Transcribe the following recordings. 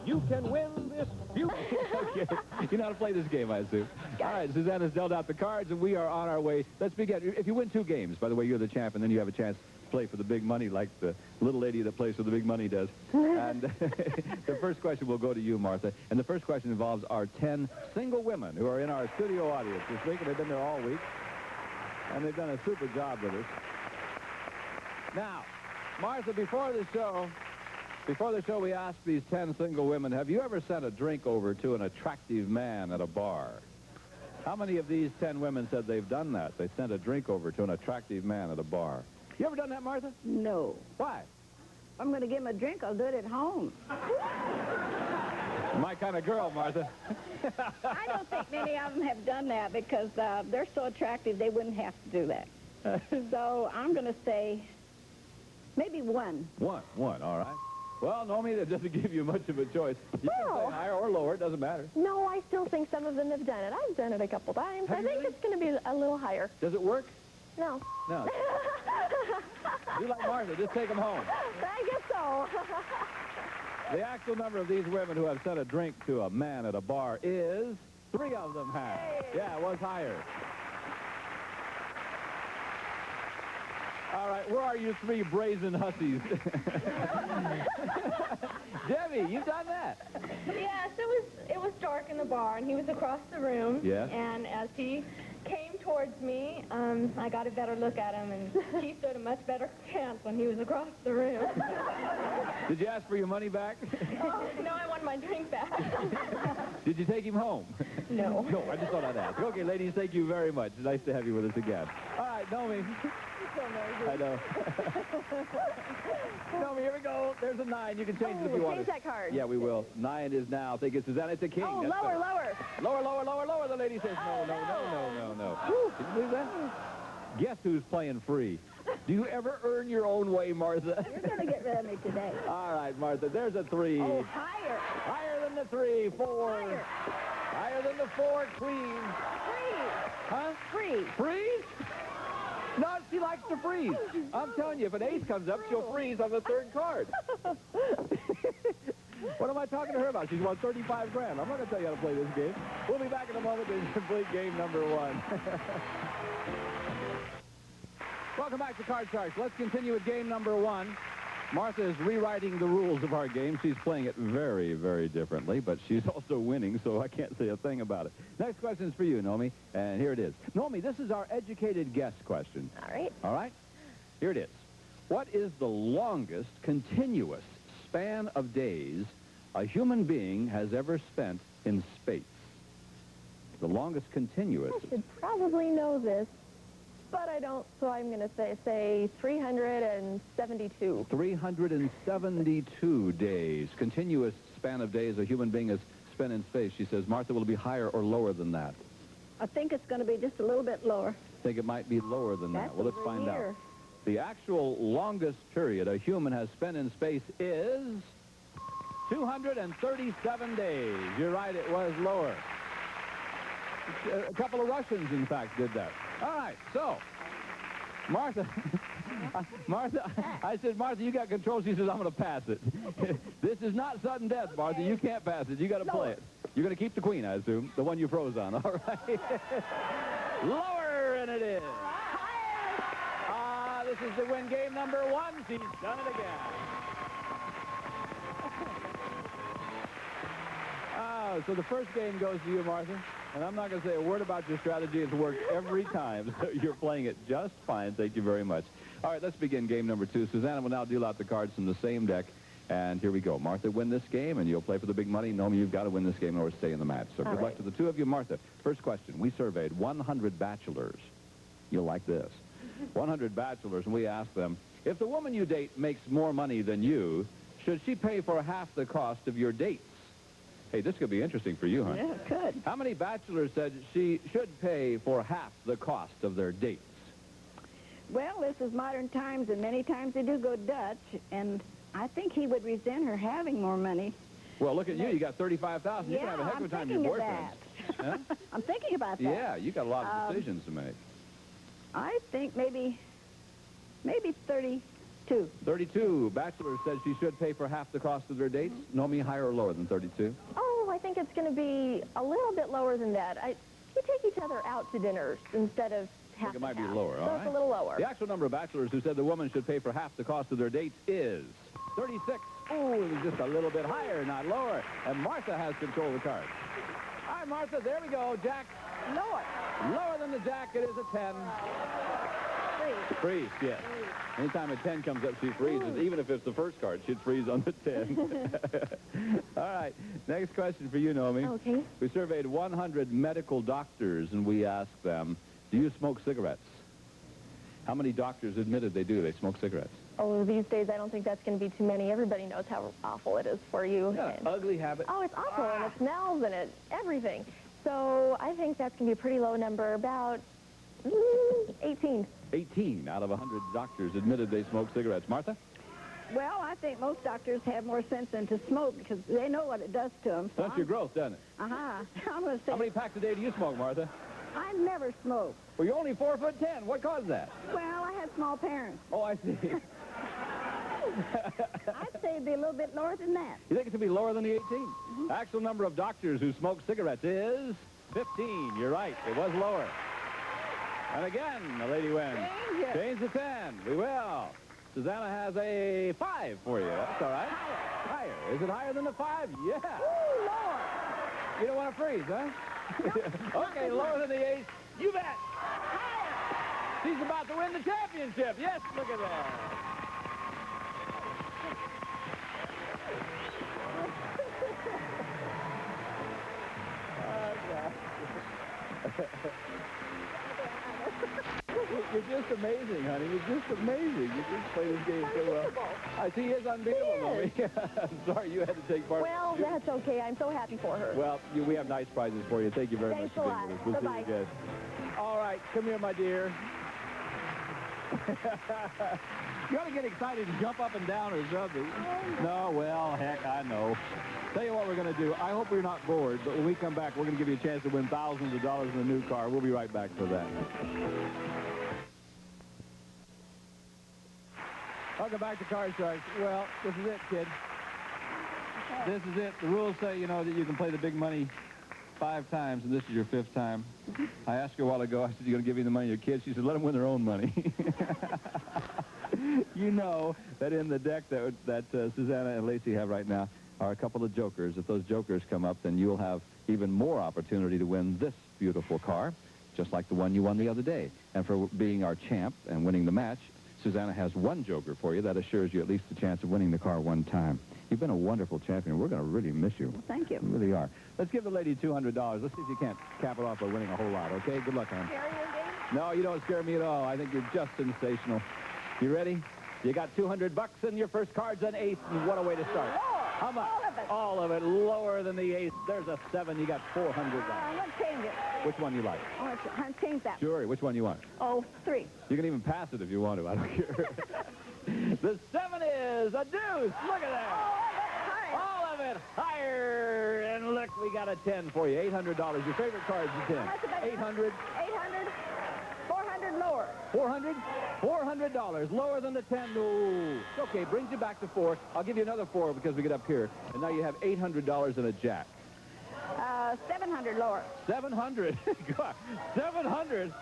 you can win this beautiful... Okay. You know how to play this game, I assume. All right, Susanna's dealt out the cards, and we are on our way. Let's begin. If you win 2 games, by the way, you're the champ, and then you have a chance to play for the big money like the little lady that plays for the big money does. And the first question will go to you, Martha. And the first question involves our 10 single women who are in our studio audience this week, and they've been there all week. And they've done a super job with us. Now, Martha, before the show, we asked these 10 single women, have you ever sent a drink over to an attractive man at a bar? How many of these 10 women said they've done that? They sent a drink over to an attractive man at a bar. You ever done that, Martha? No. Why? If I'm going to give him a drink, I'll do it at home. My kind of girl, Martha. I don't think many of them have done that because they're so attractive they wouldn't have to do that. So I'm going to say maybe one. One, all right. Well, Nomi, that doesn't give you much of a choice. You can say higher or lower, it doesn't matter. No, I still think some of them have done it. I've done it a couple times. I think it's going to be a little higher. Does it work? No. No. You like Martha, just take them home. I guess so. The actual number of these women who have sent a drink to a man at a bar is 3 of them have. Hey. Yeah, it was higher. All right, where are you 3 brazen hussies? Debbie, you've done that. Yes, it was dark in the bar, and he was across the room. Yes. And as he came towards me, I got a better look at him, and he stood a much better chance when he was across the room. Did you ask for your money back? Oh, no, I want my drink back. Did you take him home? No. No, I just thought I'd ask. Okay, ladies, thank you very much. Nice to have you with us again. All right, Nomi. I know. Nomi, here we go. There's a 9. You can change it if you want. Change that card. Yeah, we will. 9 is now. Think it's Susanna. It's a king. Oh, That's lower, better. lower. Lower. The lady says no. Can you believe that? Guess who's playing free? Do you ever earn your own way, Martha? You're going to get rid of me today. All right, Martha, there's a 3. Oh, higher. Higher than the 3. 4. Higher. Higher than the 4, queen. Huh? Free. Freeze? No, she likes to freeze. I'm telling you, if an ace comes up, she'll freeze on the 3rd card. What am I talking to her about? She's won 35 grand. I'm not going to tell you how to play this game. We'll be back in a moment to complete game number 1. Welcome back to Card Sharks. Let's continue with game number 1. Martha is rewriting the rules of our game. She's playing it very, very differently, but she's also winning, so I can't say a thing about it. Next question is for you, Nomi, and here it is. Nomi, this is our educated guess question. All right. All right? Here it is. What is the longest continuous span of days a human being has ever spent in space? The longest continuous. I should probably know this, but I don't, so I'm going to say 372. 372 days. Continuous span of days a human being has spent in space. She says, Martha, will it be higher or lower than that? I think it's going to be just a little bit lower. Think it might be lower than that. That's Well, let's over find here. out. The actual longest period a human has spent in space is 237 days. You're right, it was lower. A couple of Russians, in fact, did that. All right, so, Martha, I said, Martha, you got control. She says, I'm going to pass it. This is not sudden death, Martha. You can't pass it. You got to play it. You're going to keep the queen, I assume, the one you froze on. All right. Lower, and it is. This is to win game number 1. She's done it again. So the first game goes to you, Martha. And I'm not going to say a word about your strategy. It's worked every time. So you're playing it just fine. Thank you very much. All right, let's begin game number 2. Susanna will now deal out the cards from the same deck. And here we go. Martha, win this game, and you'll play for the big money. Nomi, you've got to win this game in order to stay in the match. So good luck to the 2 of you. Martha, first question. We surveyed 100 bachelors. You'll like this. 100 bachelors, and we asked them, if the woman you date makes more money than you, should she pay for half the cost of your dates? Hey, this could be interesting for you, huh? Yeah, it could. How many bachelors said she should pay for half the cost of their dates? Well, this is modern times, and many times they do go Dutch, and I think he would resent her having more money. Well, look at you. You got $35,000. You can have a heck of a time with your boyfriend. Huh? I'm thinking about that. Yeah, you got a lot of decisions to make. I think maybe 30 32. 32. Bachelor says she should pay for half the cost of their dates. Nomi, higher or lower than 32? Oh, I think it's going to be a little bit lower than that. You take each other out to dinners instead of half It might and be half. lower, So all it's right. a little lower. The actual number of bachelors who said the woman should pay for half the cost of their dates is 36. Ooh, it was just a little bit higher, not lower. And Martha has control of the cards. All right, Martha, there we go. Jack. Lower. Lower than the jack, it is a 10. Freeze, yes. Anytime a 10 comes up, she freezes. Even if it's the first card, she'd freeze on the 10. All right, next question for you, Nomi. Okay. We surveyed 100 medical doctors, and we asked them, do you smoke cigarettes? How many doctors admitted they do? They smoke cigarettes. Oh, these days I don't think that's going to be too many. Everybody knows how awful it is for you. Yeah, And- ugly habit. oh, it's awful, and it smells, and everything. So I think that's going to be a pretty low number, about 18. 18 out of 100 doctors admitted they smoke cigarettes. Martha? Well, I think most doctors have more sense than to smoke because they know what it does to them. So That's your growth, doesn't it? I'm going to say How many packs a day do you smoke, Martha? I never smoked. Well, you're only 4'10". What caused that? Well, I had small parents. Oh, I see. I'd say it'd be a little bit lower than that. You think it should be lower than the 18? The actual number of doctors who smoke cigarettes is 15. You're right. It was lower. And again, the lady wins. Change it. Change the 10. We will. Susanna has a 5 for you. That's all right. Higher. Is it higher than the 5? Yeah. Ooh, lower. You don't want to freeze, huh? Okay, lower than the 8. You bet. She's about to win the championship. Yes, look at that. You're just amazing, honey. You're just amazing. You just play this game so well. I see it's unbeatable, Nomi. I'm sorry you had to take part. Well, that's okay. I'm so happy for her. Well, we have nice prizes for you. Thank you very Thanks much for a being lot. with us. We'll Bye-bye. see you again. All right, come here, my dear. You ought to get excited and jump up and down or something. No, well, heck, I know. Tell you what we're going to do. I hope you're not bored, but when we come back, we're going to give you a chance to win thousands of dollars in a new car. We'll be right back for that. Welcome back to Card Sharks. Well, this is it, kid. This is it. The rules say, you know, that you can play the big money 5 times, and this is your 5th time. I asked her a while ago, I said, you're going to give me the money to your kids? She said, let them win their own money. You know that in the deck that Susanna and Lacey have right now are a couple of jokers. If those jokers come up, then you'll have even more opportunity to win this beautiful car, just like the one you won the other day. And for being our champ and winning the match, Susanna has 1 joker for you. That assures you at least the chance of winning the car 1 time. You've been a wonderful champion. We're going to really miss you. Well, thank you. We really are. Let's give the lady $200. Let's see if you can't cap it off by winning a whole lot, okay? Good luck, hon. No, you don't scare me at all. I think you're just sensational. You ready? You got $200 and your first card's an ace, and what a way to start. Lower. How much? All of it. All of it. Lower than the ace. There's a 7. You got $400. I'm going to change it. Which one you like? I'm going to change that. Sure. Which one you want? Oh, 3. You can even pass it if you want to. I don't care. The 7 is a deuce. Look at that. Oh, that's high. All of it higher. And look, we got a 10 for you. $800. Your favorite card's a 10. How much is that? 800. 800. 400 lower. 400? $400. Lower than the 10. No. Okay, brings you back to 4. I'll give you another 4 because we get up here. And now you have $800 and a jack. 700 lower. 700. God, 700.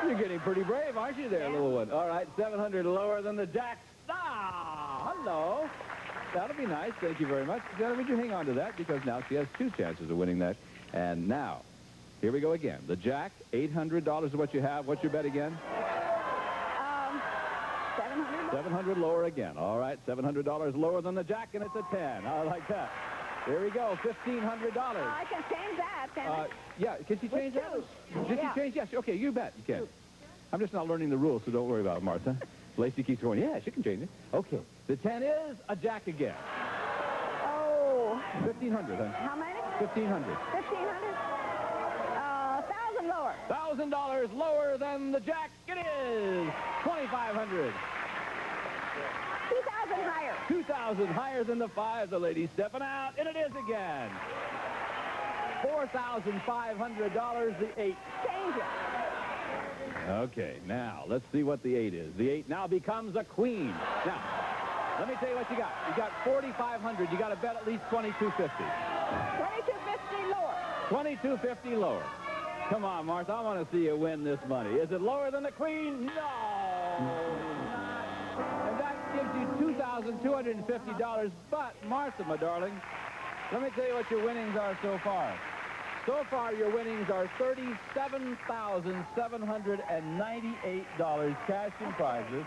You're getting pretty brave, aren't you there, little one? All right, 700 lower than the jack. Ah, hello. That'll be nice. Thank you very much. Susanna, would you hang on to that? Because now she has 2 chances of winning that. And now, here we go again. The jack, $800 is what you have. What's your bet again? 700 lower. 700 lower again. All right, $700 lower than the jack, and it's a 10. I like that. There we go, $1,500. I can change that, can I? Yeah, can she change that? Can Yeah. she change? Yes, okay, you bet you can. I'm just not learning the rules, so don't worry about it, Martha. Lacey keeps going, yeah, she can change it. Okay, the 10 is a jack again. Oh. 1,500, huh? How many? 1,500. 1,500? 1,000 lower. $1,000 lower than the jack. It is 2,500. 2,000 higher. 2,000 higher than the 5. The lady's stepping out, and it is again. $4,500. The 8. Change it. Okay, now, let's see what the 8 is. The 8 now becomes a queen. Now, let me tell you what you got. You got 4,500. You got to bet at least 22.50. 22.50 lower. 22.50 lower. Come on, Martha. I want to see you win this money. Is it lower than the queen? No. And that gives you $2,250. But, Martha, my darling, let me tell you what your winnings are so far. So far, your winnings are $37,798 cash in prizes.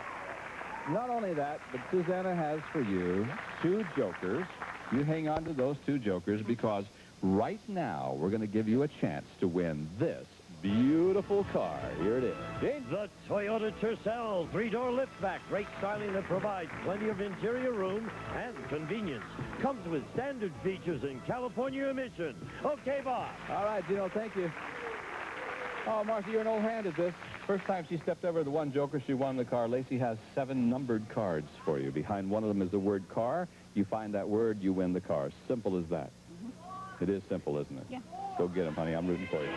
Not only that, but Susanna has for you 2 jokers. You hang on to those 2 jokers because right now we're going to give you a chance to win this beautiful car. Here it is. Gene? The Toyota Tercel 3-door liftback, great styling that provides plenty of interior room and convenience. Comes with standard features and California emission. Okay, Bob. All right, Gino, thank you. Oh, Martha, you're an old hand at this. First time she stepped over the 1 joker, she won the car. Lacey has 7 numbered cards for you. Behind one of them is the word car. You find that word, you win the car. Simple as that. It is simple, isn't it? Yeah. Go get him, honey. I'm rooting for you.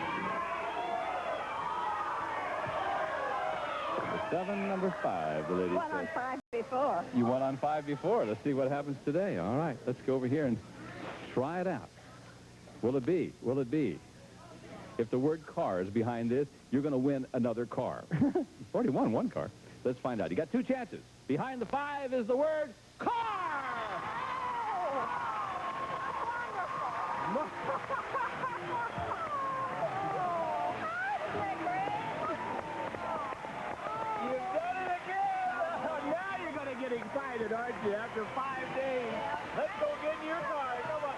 7, number 5, the lady Won on says. 5 before. You won on 5 before. Let's see what happens today. All right, let's go over here and try it out. Will it be? Will it be? If the word car is behind this, you're going to win another car. You've already won 1 car. Let's find out. You got 2 chances. Behind the 5 is the word car! You've done it again! Now you're going to get excited, aren't you? After 5 days. Let's go get in your car. Come on.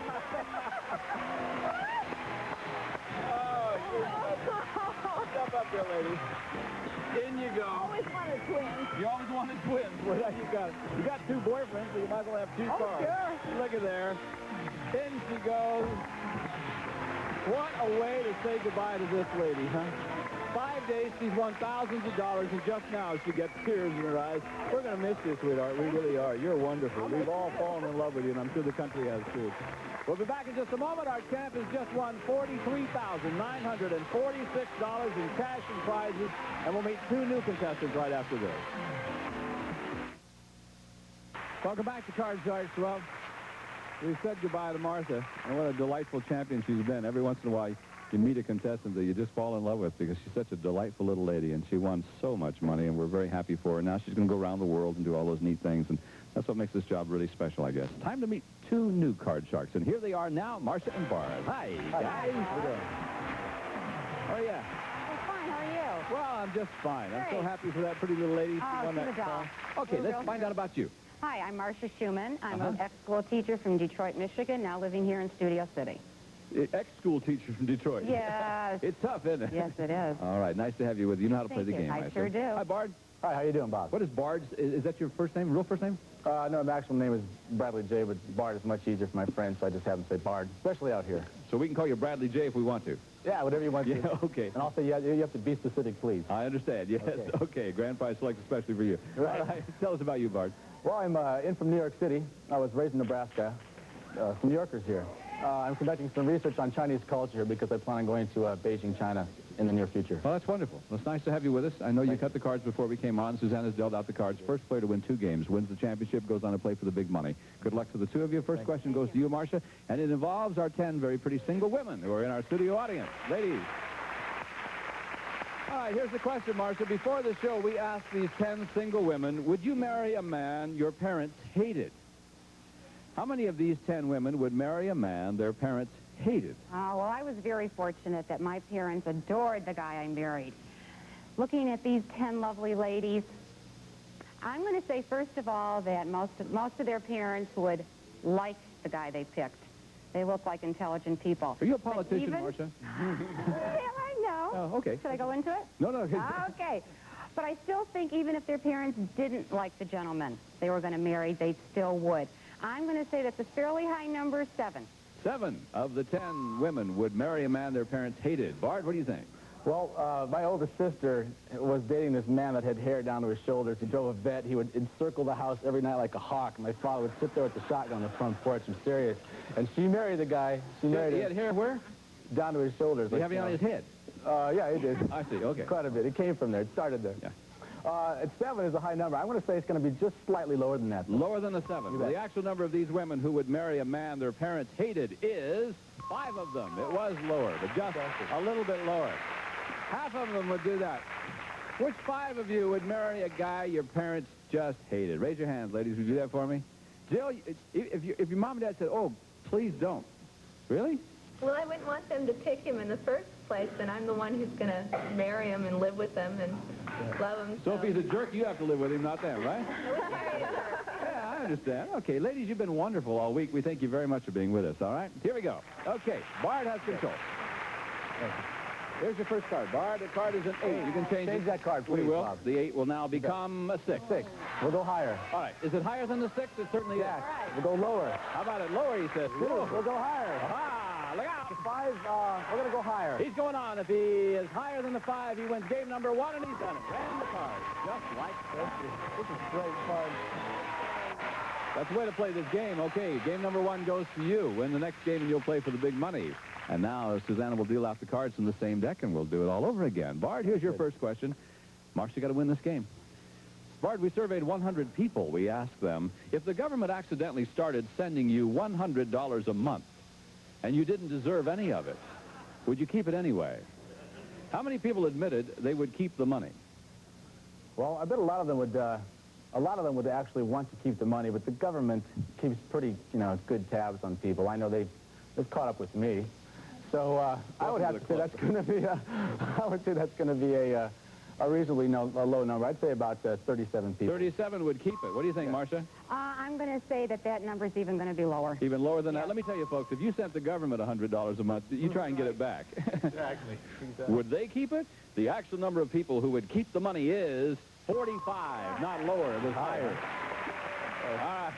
Step up there, lady. In you go. Always wanted twins. You always wanted twins. Well, now you got it. You got 2 boyfriends, so you might as well have 2 cars. Sure. Look at there. In she goes. What a way to say goodbye to this lady, huh? 5 days, she's won thousands of dollars, and just now she gets tears in her eyes. We're going to miss you, sweetheart. We really are. You're wonderful. We've all fallen in love with you, and I'm sure the country has, too. We'll be back in just a moment. Our champ has just won $43,946 in cash and prizes, and we'll meet 2 new contestants right after this. Welcome back to Card Sharks. Well, we said goodbye to Martha, and what a delightful champion she's been. Every once in a while, you meet a contestant that you just fall in love with because she's such a delightful little lady, and she won so much money, and we're very happy for her. Now she's going to go around the world and do all those neat things, and that's what makes this job really special, I guess. Time to meet 2 new Card Sharks, and here they are now, Marcia and Bart. Hi, guys. How are you? I'm fine. How are you? Well, I'm just fine. I'm so Great. happy for that pretty little lady. She won she's that a doll. car. Okay, Little let's girl. find out about you. Hi, I'm Marcia Schumann. I'm Uh-huh. an ex-school teacher from Detroit, Michigan, now living here in Studio City. Ex-school teacher from Detroit. Yes. It's tough, isn't it? Yes, it is. All right, nice to have you with you. You know how to play Thank the you. game, I assume. sure do. Hi, Bard. Hi, how you doing, Bob? What is Bard's? Is that your first name, real first name? No, my actual name is Bradley J, but Bard is much easier for my friends, so I just have them say Bard, especially out here. So we can call you Bradley J if we want to. Yeah, whatever you want to. Yeah, okay. And also, you have to be specific, please. I understand, yes. Okay, grand prize select especially for you. Right. All right, tell us about you, Bard. Well, I'm in from New York City. I was raised in Nebraska. Some New Yorkers here. I'm conducting some research on Chinese culture here because I plan on going to Beijing, China in the near future. Well, that's wonderful. Well, it's nice to have you with us. I know you cut the cards before we came on. Susanna's dealt out the cards. First player to win 2 games wins the championship, goes on to play for the big money. Good luck to the 2 of you. First question goes to you, Marcia, and it involves our 10 very pretty single women who are in our studio audience. Ladies. All right, here's the question, Marcia. Before the show, we asked these 10 single women, would you marry a man your parents hated? How many of these 10 women would marry a man their parents hated? Well, I was very fortunate that my parents adored the guy I married. Looking at these 10 lovely ladies, I'm going to say, first of all, that most of their parents would like the guy they picked. They look like intelligent people. Are you a politician, even- Marcia? Well, I know. Oh, okay. Should I go into it? No. Okay. But I still think even if their parents didn't like the gentleman they were going to marry, they still would. I'm going to say that's a fairly high number, 7. 7 of the 10 women would marry a man their parents hated. Bard, what do you think? Well, my oldest sister was dating this man that had hair down to his shoulders. He drove a vet. He would encircle the house every night like a hawk. My father would sit there with the shotgun on the front porch. I'm serious. And she married the guy. She married He him had hair where? down to his shoulders. Do you have any on his head? Yeah, it is. I see, okay. Quite a bit. It came from there. It started there. Yeah. At 7 is a high number. I'm going to say it's going to be just slightly lower than that. Lower than the 7. The actual number of these women who would marry a man their parents hated is 5 of them. It was lower, but just a little bit lower. Half of them would do that. Which 5 of you would marry a guy your parents just hated? Raise your hands, ladies. Would you do that for me? Jill, if your mom and dad said, oh, please don't. Really? Well, I wouldn't want them to pick him in the first place, and I'm the one who's going to marry him and live with them and love him. So if he's a jerk, you have to live with him, not them, right? Yeah, I understand. Okay, ladies, you've been wonderful all week. We thank you very much for being with us, all right? Here we go. Okay, Bard has control. Here's your first card. Bard, the card is an 8. You can change that card, please, We will. Bob. The 8 will now become a 6. 6. We'll go higher. All right. Is it higher than the 6? It certainly is. We'll go lower. How about it lower, he says? We'll go higher. Ah, look out. 5, we're going to go higher. He's going on. If he is higher than the 5, he wins game number 1, and he's done it. Ran the card. Just like this. This is great fun. That's the way to play this game. Okay, game number 1 goes to you. Win the next game, and you'll play for the big money. And now Susanna will deal out the cards from the same deck, and we'll do it all over again. Bard, here's your first question. Marcia, you got to win this game. Bard, we surveyed 100 people. We asked them, if the government accidentally started sending you $100 a month, and you didn't deserve any of it, would you keep it anyway? How many people admitted they would keep the money? Well, I bet a lot of them would actually want to keep the money, but the government keeps pretty, good tabs on people. I know they've caught up with me. So I would have to say that's going to be a reasonably low number. I'd say about 37 people. 37 would keep it. What do you think, Marcia? I'm going to say that number's even going to be lower. Even lower than that? Let me tell you, folks, if you sent the government $100 a month, you try and get it back. Exactly. Would they keep it? The actual number of people who would keep the money is 45, not lower. It was higher. All right.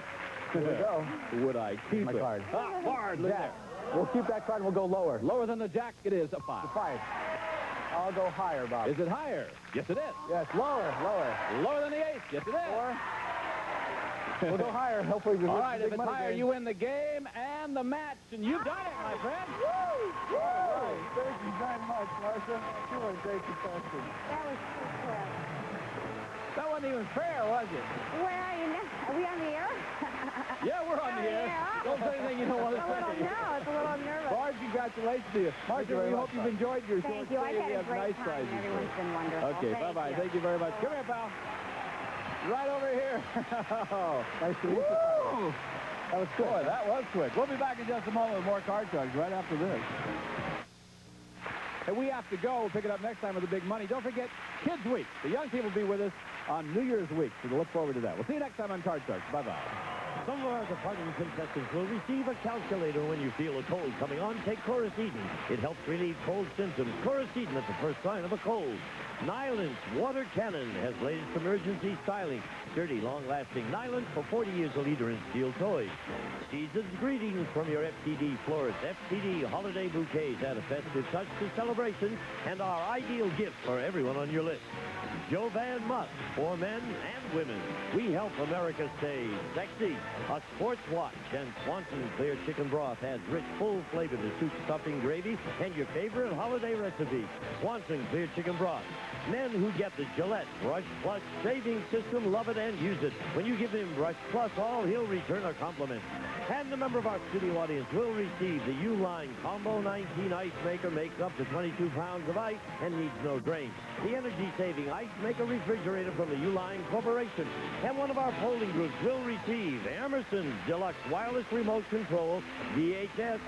Here we go. Would I keep My it? card. Bard, look there. We'll keep that card and we'll go lower. Lower than the jack, it is a 5. 5. I'll go higher, Bob. Is it higher? Yes, it is. Yes, lower. Lower than the 8. Yes, it is. 4. We'll go higher. Hopefully we win. All right, if it's money higher, game. you win the game and the match, and you've done it, my friend. Woo! Thank you very much, Marcia. You were a great contestant. That was too quick. That wasn't even fair, was it? Where are you now? Are we on the air? Yeah, we're on the air. Don't say anything you don't want to say. It's a little nervous. Bard, congratulations to you. Marcia, we hope you've enjoyed your Thank short you. stay. I've had We a have great nice time. prizes. Everyone's been wonderful. Okay, bye-bye. Thank you very much. Come here, pal. Right over here. Nice to meet you. That was quick. Boy, that was quick. We'll be back in just a moment with more card tugs right after this. And we have to go. We'll pick it up next time with the big money. Don't forget Kids Week. The young people will be with us on New Year's week, so we'll look forward to that. We'll see you next time on Card Tugs. Bye-bye. Some of our departing contestants will receive a calculator when you feel a cold coming on. Take Coracetin. It helps relieve cold symptoms. Coracetin at the first sign of a cold. Nylon's Water Cannon has latest emergency styling. Sturdy, long-lasting nylon for 40 years a leader in steel toys. Season's greetings from your FTD florist. FTD holiday bouquets add a festive touch to celebrations and are ideal gifts for everyone on your list. Joe Van Musk, for men and women. We help America stay sexy. A sports watch and Swanson clear chicken broth adds rich, full flavor to soup, stuffing, gravy, and your favorite holiday recipe. Swanson clear chicken broth. Men who get the Gillette Brush Plus shaving system love it and use it. When you give him Brush Plus all, he'll return a compliment. And a member of our studio audience will receive the U-Line Combo 19 Ice Maker, makes up to 22 pounds of ice and needs no drain. The energy-saving Ice Maker refrigerator from the U-Line Corporation. And one of our polling groups will receive Emerson's Deluxe Wireless Remote Control VHS.